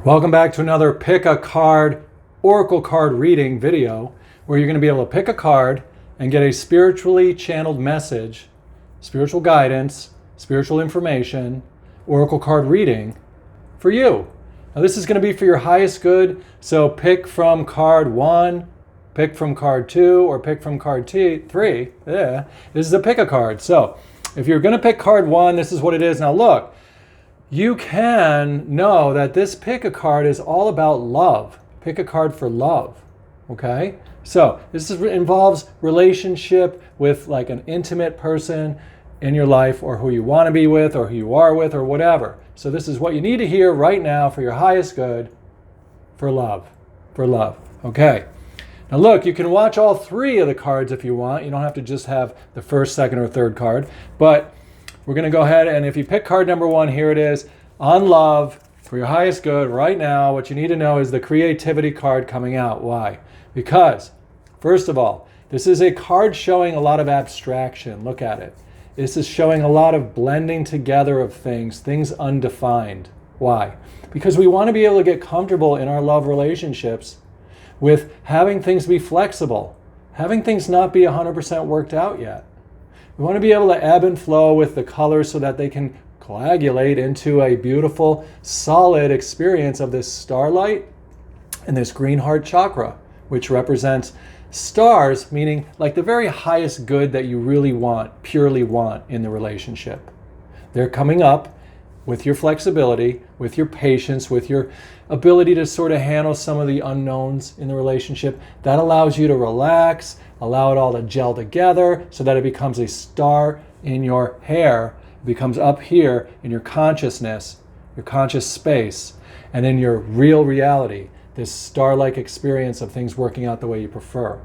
Welcome back to another Pick a Card Oracle card reading video where you're going to be able to pick a card and get a spiritually channeled message, spiritual guidance, spiritual information, Oracle card reading for you. Now this is going to be for your highest good, so pick from card 1, pick from card 2, or pick from card 3. Yeah, this is a pick a card. So if you're going to pick card 1, this is what it is. Now look. You can know that this pick a card is all about love. Pick a card for love, okay? So this involves relationship with like an intimate person in your life, or who you want to be with, or who you are with, or whatever. So this is what you need to hear right now for your highest good, for love, okay? Now look, you can watch all 3 of the cards if you want. You don't have to just have the first, second, or third card, but we're going to go ahead, and if you pick card number 1, here it is, on love, for your highest good. Right now, what you need to know is the creativity card coming out. Why? Because, first of all, this is a card showing a lot of abstraction. Look at it. This is showing a lot of blending together of things undefined. Why? Because we want to be able to get comfortable in our love relationships with having things be flexible, having things not be 100% worked out yet. We want to be able to ebb and flow with the colors so that they can coagulate into a beautiful, solid experience of this starlight and this green heart chakra, which represents stars, meaning like the very highest good that you really want, purely want in the relationship. They're coming up with your flexibility, with your patience, with your ability to sort of handle some of the unknowns in the relationship. That allows you to relax, allow it all to gel together so that it becomes a star in your hair. It becomes up here in your consciousness, your conscious space, and in your real reality, this star-like experience of things working out the way you prefer.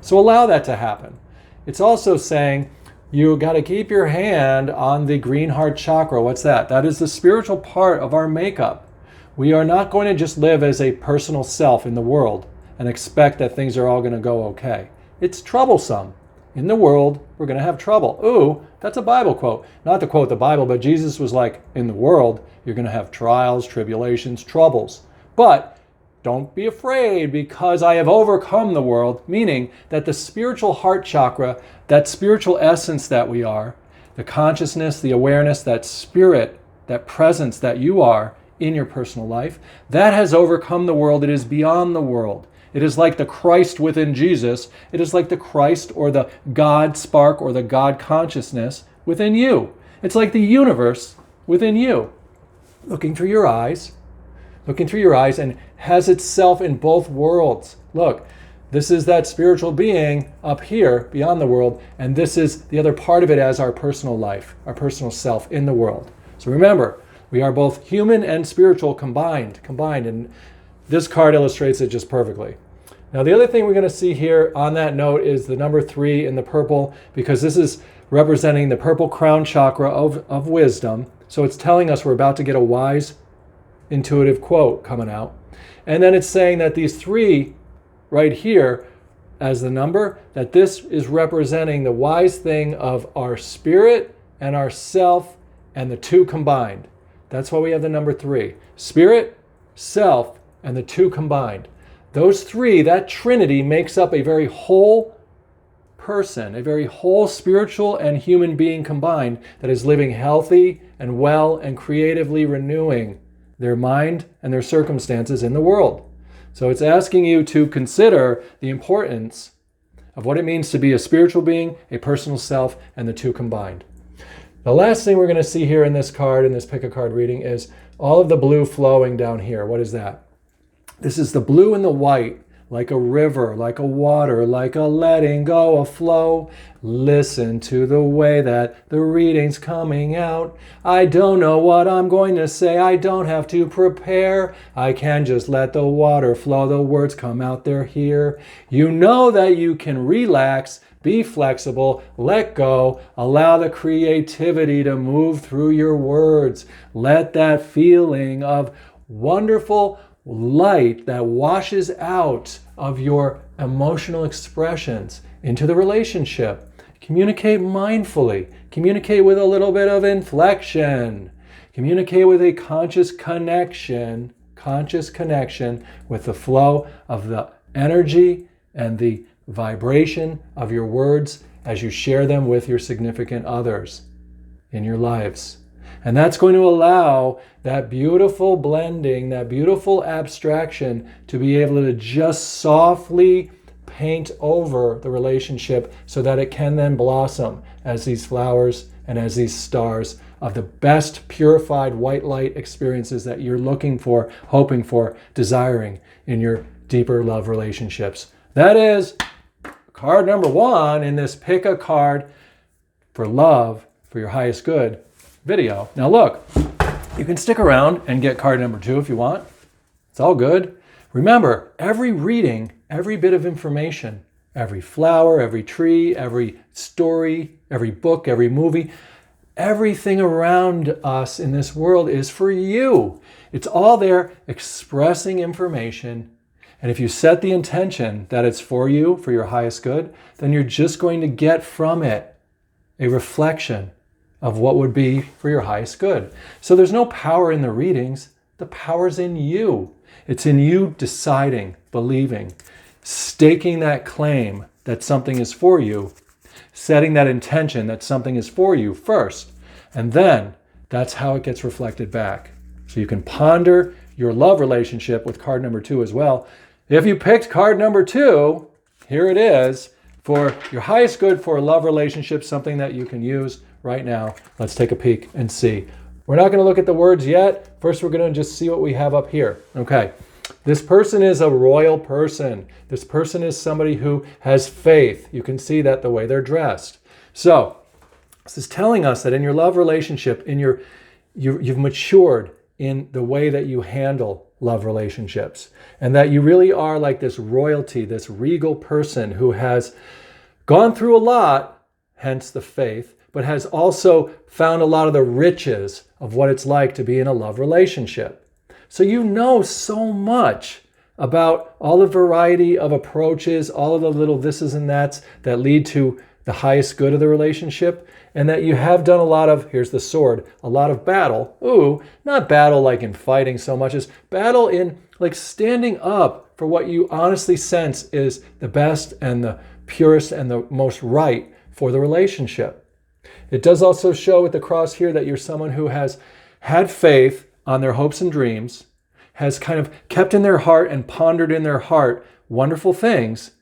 So allow that to happen. It's also saying you got to keep your hand on the green heart chakra. What's that? That is the spiritual part of our makeup. We are not going to just live as a personal self in the world and expect that things are all going to go okay. It's troublesome. In the world, we're going to have trouble. Ooh, that's a Bible quote. Not to quote the Bible, but Jesus was like, in the world, you're going to have trials, tribulations, troubles. But don't be afraid, because I have overcome the world, meaning that the spiritual heart chakra, that spiritual essence that we are, the consciousness, the awareness, that spirit, that presence that you are in your personal life, that has overcome the world. It is beyond the world. It is like the Christ within Jesus. It is like the Christ or the God spark or the God consciousness within you. It's like the universe within you, looking through your eyes, and has itself in both worlds. Look, this is that spiritual being up here beyond the world, and this is the other part of it as our personal life, our personal self in the world. So remember, we are both human and spiritual combined, and this card illustrates it just perfectly. Now the other thing we're going to see here on that note is the number 3 in the purple, because this is representing the purple crown chakra of wisdom. So it's telling us we're about to get a wise, intuitive quote coming out. And then it's saying that these 3 right here as the number, that this is representing the wise thing of our spirit and our self and the 2 combined. That's why we have the number 3. Spirit, self, and the 2 combined. Those 3, that trinity, makes up a very whole person, a very whole spiritual and human being combined that is living healthy and well and creatively renewing their mind and their circumstances in the world. So it's asking you to consider the importance of what it means to be a spiritual being, a personal self, and the 2 combined. The last thing we're going to see here in this card, in this pick a card reading, is all of the blue flowing down here. What is that? This is the blue and the white, like a river, like a water, like a letting go, a flow. Listen to the way that the reading's coming out. I don't know what I'm going to say. I don't have to prepare. I can just let the water flow. The words come out, they're here. You know that you can relax, be flexible, let go, allow the creativity to move through your words. Let that feeling of wonderful light that washes out of your emotional expressions into the relationship. Communicate mindfully. Communicate with a little bit of inflection. Communicate with a conscious connection conscious connection with the flow of the energy and the vibration of your words as you share them with your significant others in your lives. And that's going to allow that beautiful blending, that beautiful abstraction to be able to just softly paint over the relationship so that it can then blossom as these flowers and as these stars of the best purified white light experiences that you're looking for, hoping for, desiring in your deeper love relationships. That is card number 1 in this Pick a Card for Love for Your Highest Good video. Now look, you can stick around and get card number 2 if you want. It's all good. Remember, every reading, every bit of information, every flower, every tree, every story, every book, every movie, everything around us in this world is for you. It's all there expressing information. And if you set the intention that it's for you, for your highest good, then you're just going to get from it a reflection of what would be for your highest good. So there's no power in the readings. The power's in you. It's in you deciding, believing, staking that claim that something is for you, setting that intention that something is for you first. And then that's how it gets reflected back. So you can ponder your love relationship with card number 2 as well. If you picked card number 2, here it is for your highest good for a love relationship, something that you can use right now. Let's take a peek and see. We're not going to look at the words yet. First, we're going to just see what we have up here. Okay. This person is a royal person. This person is somebody who has faith. You can see that the way they're dressed. So, this is telling us that in your love relationship, you've matured in the way that you handle love relationships, and that you really are like this royalty, this regal person who has gone through a lot, hence the faith, but has also found a lot of the riches of what it's like to be in a love relationship. So you know so much about all the variety of approaches, all of the little thises and that's that lead to the highest good of the relationship, and that you have done a lot of, here's the sword, a lot of battle. Ooh, not battle like in fighting so much as battle in like standing up for what you honestly sense is the best and the purest and the most right for the relationship. It does also show with the cross here that you're someone who has had faith on their hopes and dreams, has kind of kept in their heart and pondered in their heart wonderful things,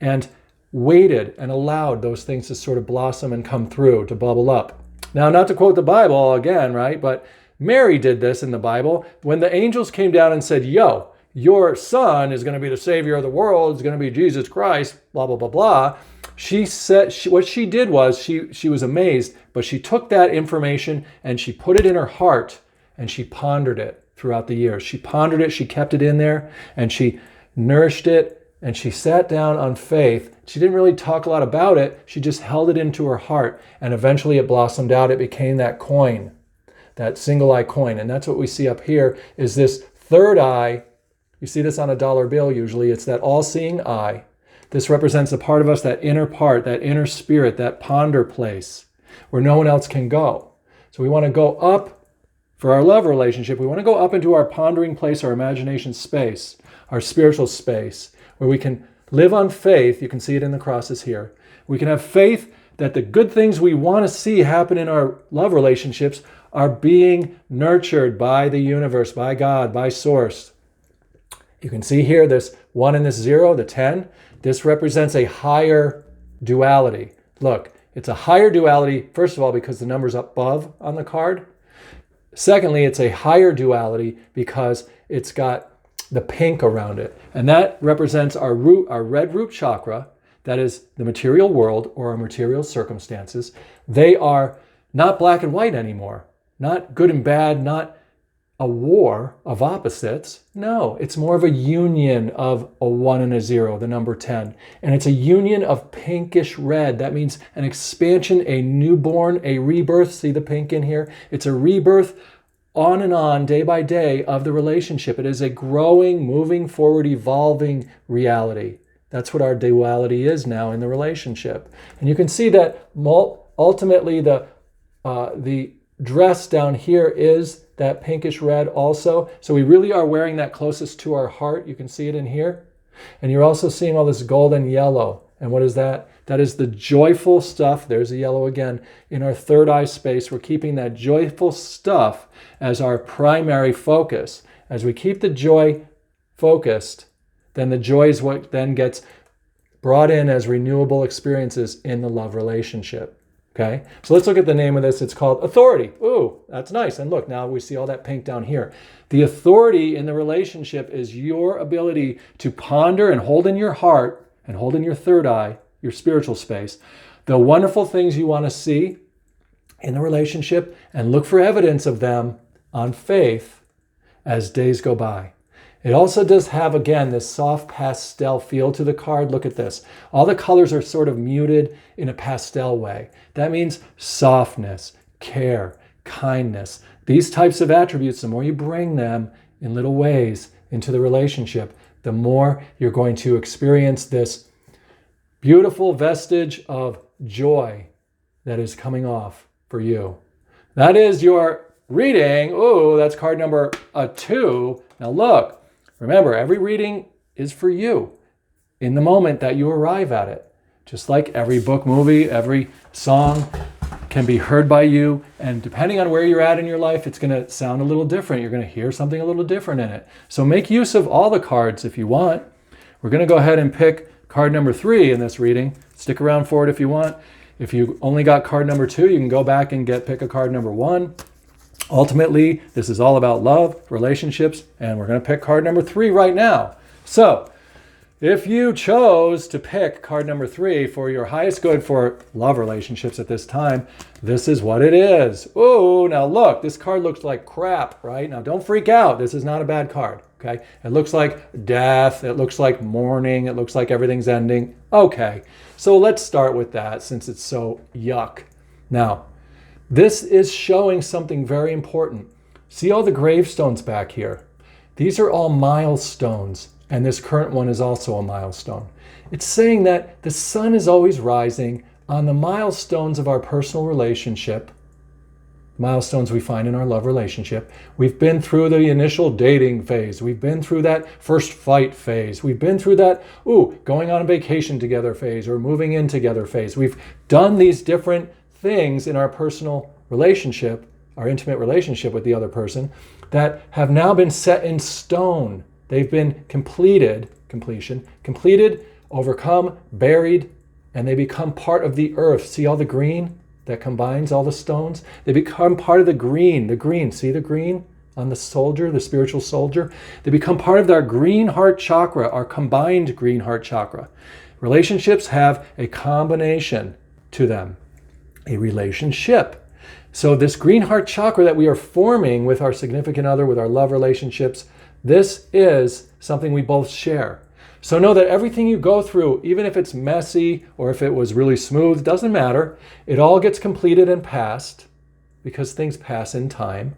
and waited and allowed those things to sort of blossom and come through, to bubble up. Now, not to quote the Bible again, right? But Mary did this in the Bible. When the angels came down and said, yo, your son is going to be the savior of the world, is going to be Jesus Christ, blah, blah, blah, blah. She said, what she did was she was amazed, but she took that information and she put it in her heart and she pondered it throughout the years. She pondered it, she kept it in there, and she nourished it, and she sat down on faith. She didn't really talk a lot about it. She just held it into her heart, and eventually it blossomed out. It became that coin, that single eye coin. And that's what we see up here is this third eye. You see this on a dollar bill usually. It's that all-seeing eye. This represents a part of us, that inner part, that inner spirit, that ponder place where no one else can go. So we want to go up for our love relationship. We want to go up into our pondering place, our imagination space, our spiritual space, where we can live on faith. You can see it in the crosses here. We can have faith that the good things we want to see happen in our love relationships are being nurtured by the universe, by God, by Source. You can see here this 1 and this 0, the 10. This represents a higher duality. Look, it's a higher duality, first of all, because the number's above on the card. Secondly, it's a higher duality because it's got the pink around it. And that represents our root, our red root chakra. That is the material world or our material circumstances. They are not black and white anymore. Not good and bad, not a war of opposites. No, it's more of a union of a 1 and a 0, the number 10. And it's a union of pinkish red. That means an expansion, a newborn, a rebirth. See the pink in here? It's a rebirth on and on, day by day, of the relationship. It is a growing, moving forward, evolving reality. That's what our duality is now in the relationship. And you can see that ultimately the dress down here is that pinkish red also. So we really are wearing that closest to our heart. You can see it in here. And you're also seeing all this golden yellow. And what is that? That is the joyful stuff. There's the yellow again. In our third eye space, we're keeping that joyful stuff as our primary focus. As we keep the joy focused, then the joy is what then gets brought in as renewable experiences in the love relationship. Okay, so let's look at the name of this. It's called authority. Ooh, that's nice. And look, now we see all that pink down here. The authority in the relationship is your ability to ponder and hold in your heart and hold in your third eye, your spiritual space, the wonderful things you want to see in the relationship and look for evidence of them on faith as days go by. It also does have, again, this soft pastel feel to the card. Look at this. All the colors are sort of muted in a pastel way. That means softness, care, kindness. These types of attributes, the more you bring them in little ways into the relationship, the more you're going to experience this beautiful vestige of joy that is coming off for you. That is your reading. Ooh, that's card number 2. Now look. Remember, every reading is for you in the moment that you arrive at it. Just like every book, movie, every song can be heard by you. And depending on where you're at in your life, it's going to sound a little different. You're going to hear something a little different in it. So make use of all the cards if you want. We're going to go ahead and pick card number 3 in this reading. Stick around for it if you want. If you only got card number 2, you can go back and pick a card number 1. Ultimately, this is all about love, relationships, and we're going to pick card number 3 right now. So, if you chose to pick card number 3 for your highest good for love relationships at this time, this is what it is. Oh, now look, this card looks like crap, right? Now don't freak out. This is not a bad card, okay? It looks like death. It looks like mourning. It looks like everything's ending. Okay, so let's start with that since it's so yuck. Now, this is showing something very important. See all the gravestones back here? These are all milestones, and this current one is also a milestone. It's saying that the sun is always rising on the milestones of our personal relationship, milestones we find in our love relationship. We've been through the initial dating phase. We've been through that first fight phase. We've been through that, going on a vacation together phase or moving in together phase. We've done these different things in our personal relationship, our intimate relationship with the other person, that have now been set in stone. They've been completed, overcome, buried, and they become part of the earth. See all the green that combines all the stones? They become part of the green, see the green on the soldier, the spiritual soldier? They become part of our green heart chakra, our combined green heart chakra. Relationships have a combination to them. A relationship. So this green heart chakra that we are forming with our significant other, with our love relationships, this is something we both share. So know that everything you go through, even if it's messy or if it was really smooth, doesn't matter. It all gets completed and passed because things pass in time.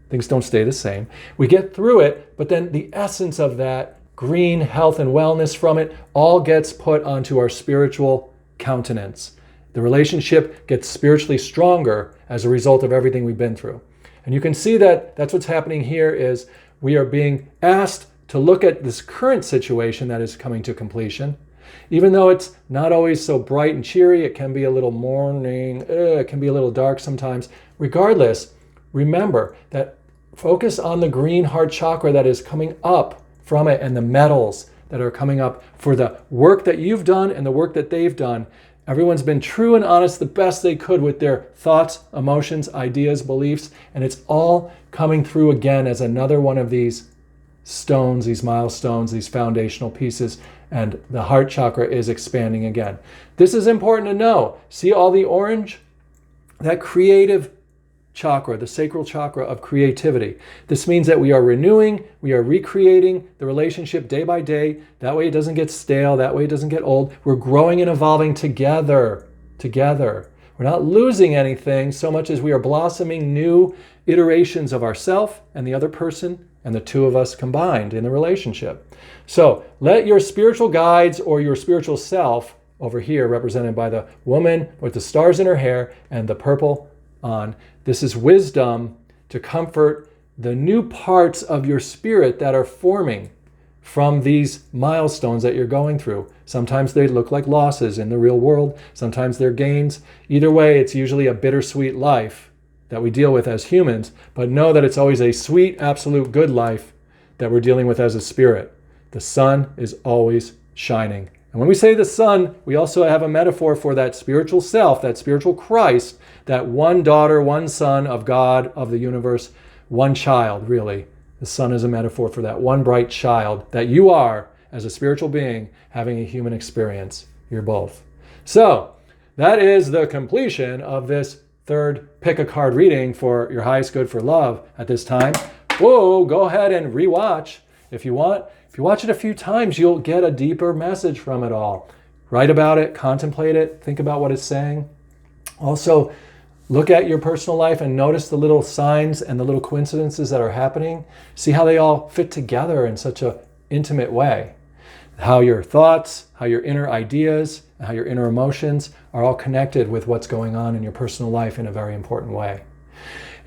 Things don't stay the same. We get through it, but then the essence of that green health and wellness from it all gets put onto our spiritual countenance. The relationship gets spiritually stronger as a result of everything we've been through. And you can see that that's what's happening here is we are being asked to look at this current situation that is coming to completion. Even though it's not always so bright and cheery, it can be a little mourning, it can be a little dark sometimes. Regardless, remember that focus on the green heart chakra that is coming up from it and the metals that are coming up for the work that you've done and the work that they've done. Everyone's been true and honest the best they could with their thoughts, emotions, ideas, beliefs, and it's all coming through again as another one of these stones, these milestones, these foundational pieces, and the heart chakra is expanding again. This is important to know. See all the orange? That creative chakra, the sacral chakra of creativity. This means that we are renewing, we are recreating the relationship day by day. That way it doesn't get stale, that way it doesn't get old. We're growing and evolving together. We're not losing anything so much as we are blossoming new iterations of ourself and the other person and the two of us combined in the relationship. So let your spiritual guides or your spiritual self over here, represented by the woman with the stars in her hair and the purple on. This is wisdom to comfort the new parts of your spirit that are forming from these milestones that you're going through. Sometimes they look like losses in the real world. Sometimes they're gains. Either way, it's usually a bittersweet life that we deal with as humans, but know that it's always a sweet, absolute good life that we're dealing with as a spirit. The sun is always shining. And when we say the sun, we also have a metaphor for that spiritual self, that spiritual Christ, that one daughter, one son of God, of the universe, one child, really. The sun is a metaphor for that one bright child that you are as a spiritual being having a human experience. You're both. So that is the completion of this third pick a card reading for your highest good for love at this time. Whoa, go ahead and rewatch if you want. If you watch it a few times, you'll get a deeper message from it all. Write about it, contemplate it, think about what it's saying. Also, look at your personal life and notice the little signs and the little coincidences that are happening. See how they all fit together in such an intimate way. How your thoughts, how your inner ideas, how your inner emotions are all connected with what's going on in your personal life in a very important way.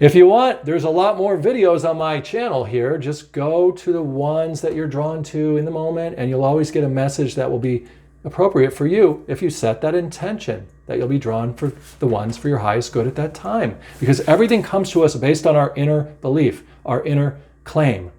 If you want, there's a lot more videos on my channel here. Just go to the ones that you're drawn to in the moment, and you'll always get a message that will be appropriate for you if you set that intention that you'll be drawn for the ones for your highest good at that time. Because everything comes to us based on our inner belief, our inner claim.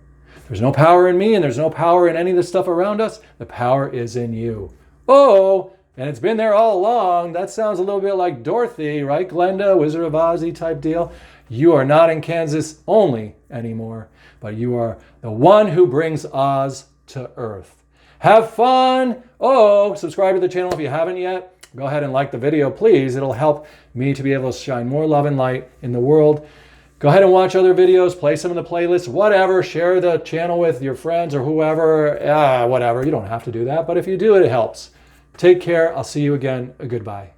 There's no power in me and there's no power in any of the stuff around us. The power is in you. Oh, and it's been there all along. That sounds a little bit like Dorothy, right? Glenda, Wizard of Oz type deal. You are not in Kansas only anymore, but you are the one who brings Oz to Earth. Have fun. Oh, subscribe to the channel if you haven't yet. Go ahead and like the video, please. It'll help me to be able to shine more love and light in the world. Go ahead and watch other videos, play some of the playlists, whatever. Share the channel with your friends or whoever. Whatever. You don't have to do that, but if you do, it helps. Take care. I'll see you again. Goodbye.